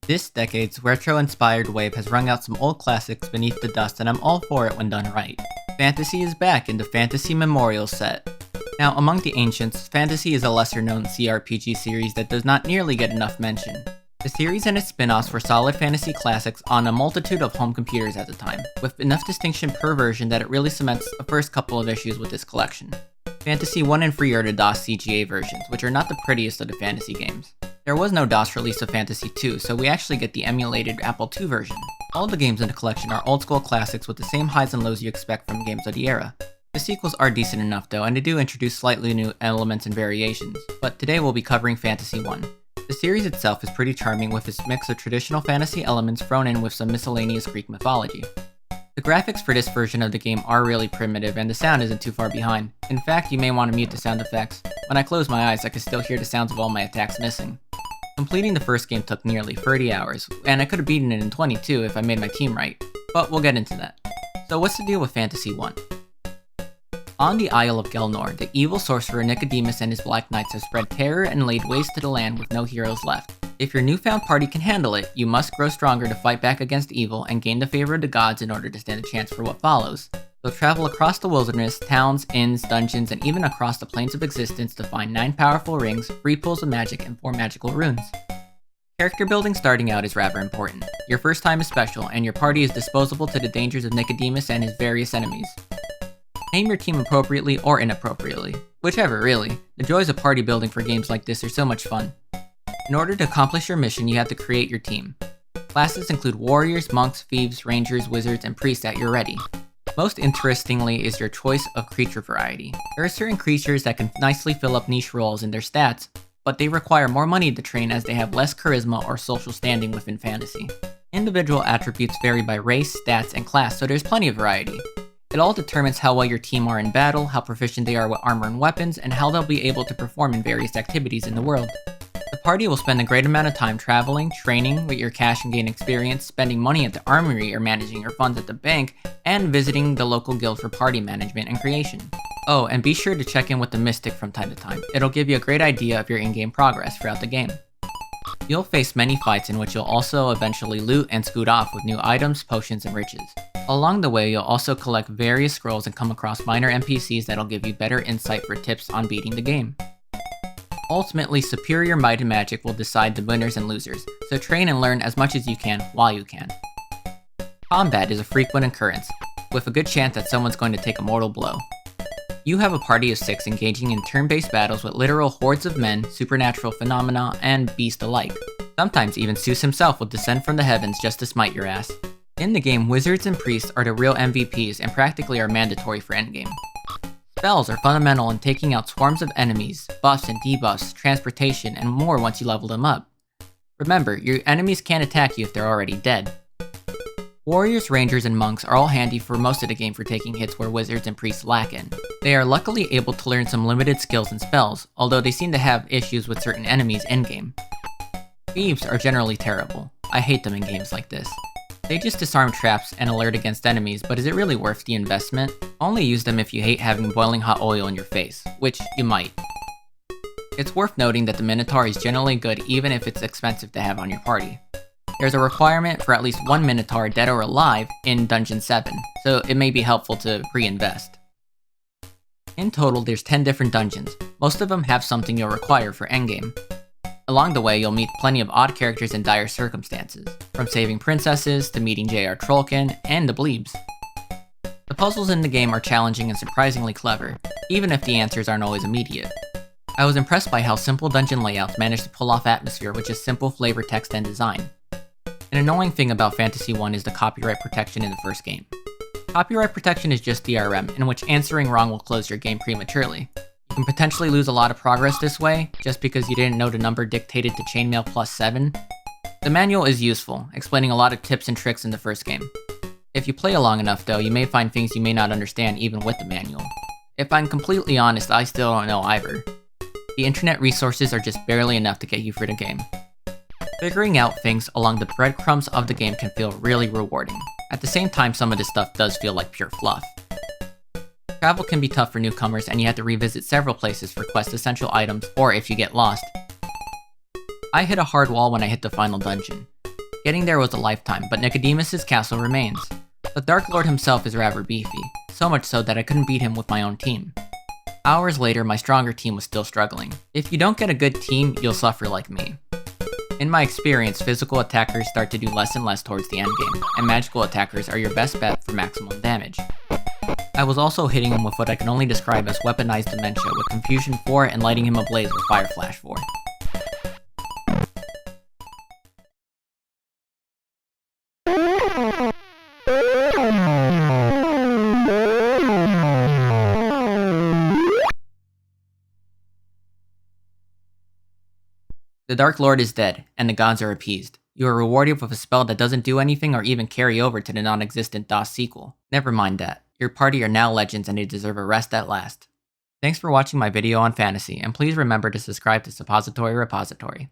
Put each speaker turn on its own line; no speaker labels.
This decade's retro-inspired wave has wrung out some old classics beneath the dust, and I'm all for it when done right. Phantasie is back in the Phantasie Memorial Set. Now, among the ancients, Phantasie is a lesser-known CRPG series that does not nearly get enough mention. The series and its spin-offs were solid fantasy classics on a multitude of home computers at the time, with enough distinction per version that it really cements the first couple of issues with this collection. Phantasie 1 and 3 are the DOS CGA versions, which are not the prettiest of the fantasy games. There was no DOS release of Phantasie 2, so we actually get the emulated Apple II version. All the games in the collection are old-school classics with the same highs and lows you expect from games of the era. The sequels are decent enough though, and they do introduce slightly new elements and variations, but today we'll be covering Phantasie 1. The series itself is pretty charming with its mix of traditional fantasy elements thrown in with some miscellaneous Greek mythology. The graphics for this version of the game are really primitive, and the sound isn't too far behind. In fact, you may want to mute the sound effects. When I close my eyes, I can still hear the sounds of all my attacks missing. Completing the first game took nearly 30 hours, and I could have beaten it in 22 if I made my team right, but we'll get into that. So what's the deal with Phantasie 1? On the Isle of Gelnor, the evil sorcerer Nicodemus and his Black Knights have spread terror and laid waste to the land with no heroes left. If your newfound party can handle it, you must grow stronger to fight back against evil and gain the favor of the gods in order to stand a chance for what follows. You'll travel across the wilderness, towns, inns, dungeons, and even across the planes of existence to find 9 powerful rings, 3 pools of magic, and 4 magical runes. Character building starting out is rather important. Your first time is special, and your party is disposable to the dangers of Nicodemus and his various enemies. Name your team appropriately or inappropriately. Whichever, really. The joys of party building for games like this are so much fun. In order to accomplish your mission, you have to create your team. Classes include warriors, monks, thieves, rangers, wizards, and priests at your ready. Most interestingly is your choice of creature variety. There are certain creatures that can nicely fill up niche roles in their stats, but they require more money to train as they have less charisma or social standing within fantasy. Individual attributes vary by race, stats, and class, so there's plenty of variety. It all determines how well your team are in battle, how proficient they are with armor and weapons, and how they'll be able to perform in various activities in the world. The party will spend a great amount of time traveling, training with your cash and gain experience, spending money at the armory or managing your funds at the bank, and visiting the local guild for party management and creation. Oh, and be sure to check in with the Mystic from time to time. It'll give you a great idea of your in-game progress throughout the game. You'll face many fights in which you'll also eventually loot and scoot off with new items, potions, and riches. Along the way, you'll also collect various scrolls and come across minor NPCs that'll give you better insight for tips on beating the game. Ultimately, superior might and magic will decide the winners and losers, so train and learn as much as you can while you can. Combat is a frequent occurrence, with a good chance that someone's going to take a mortal blow. You have a party of 6 engaging in turn-based battles with literal hordes of men, supernatural phenomena, and beasts alike. Sometimes even Zeus himself will descend from the heavens just to smite your ass. In the game, wizards and priests are the real MVPs and practically are mandatory for endgame. Spells are fundamental in taking out swarms of enemies, buffs and debuffs, transportation, and more once you level them up. Remember, your enemies can't attack you if they're already dead. Warriors, rangers, and monks are all handy for most of the game for taking hits where wizards and priests lack in. They are luckily able to learn some limited skills and spells, although they seem to have issues with certain enemies in-game. Thieves are generally terrible. I hate them in games like this. They just disarm traps and alert against enemies, but is it really worth the investment? Only use them if you hate having boiling hot oil in your face, which you might. It's worth noting that the Minotaur is generally good even if it's expensive to have on your party. There's a requirement for at least 1 Minotaur dead or alive in Dungeon 7, so it may be helpful to reinvest. In total, there's 10 different dungeons. Most of them have something you'll require for endgame. Along the way, you'll meet plenty of odd characters in dire circumstances, from saving princesses to meeting J.R. Tolkien and the Bleebs. The puzzles in the game are challenging and surprisingly clever, even if the answers aren't always immediate. I was impressed by how simple dungeon layouts manage to pull off atmosphere with just simple flavor text and design. An annoying thing about Phantasie 1 is the copyright protection in the first game. Copyright protection is just DRM, in which answering wrong will close your game prematurely. You can potentially lose a lot of progress this way, just because you didn't know the number dictated to chainmail +7. The manual is useful, explaining a lot of tips and tricks in the first game. If you play along enough though, you may find things you may not understand even with the manual. If I'm completely honest, I still don't know either. The internet resources are just barely enough to get you through the game. Figuring out things along the breadcrumbs of the game can feel really rewarding. At the same time, some of this stuff does feel like pure fluff. Travel can be tough for newcomers, and you have to revisit several places for quest essential items, or if you get lost. I hit a hard wall when I hit the final dungeon. Getting there was a lifetime, but Nicodemus' castle remains. The Dark Lord himself is rather beefy, so much so that I couldn't beat him with my own team. Hours later, my stronger team was still struggling. If you don't get a good team, you'll suffer like me. In my experience, physical attackers start to do less and less towards the endgame, and magical attackers are your best bet for maximum damage. I was also hitting him with what I can only describe as weaponized dementia with Confusion 4 and lighting him ablaze with Fire Flash 4. The Dark Lord is dead, and the gods are appeased. You are rewarded with a spell that doesn't do anything or even carry over to the non-existent DOS sequel. Never mind that. Your party are now legends and they deserve a rest at last. Thanks for watching my video on Phantasie, and please remember to subscribe to Suppository Repository.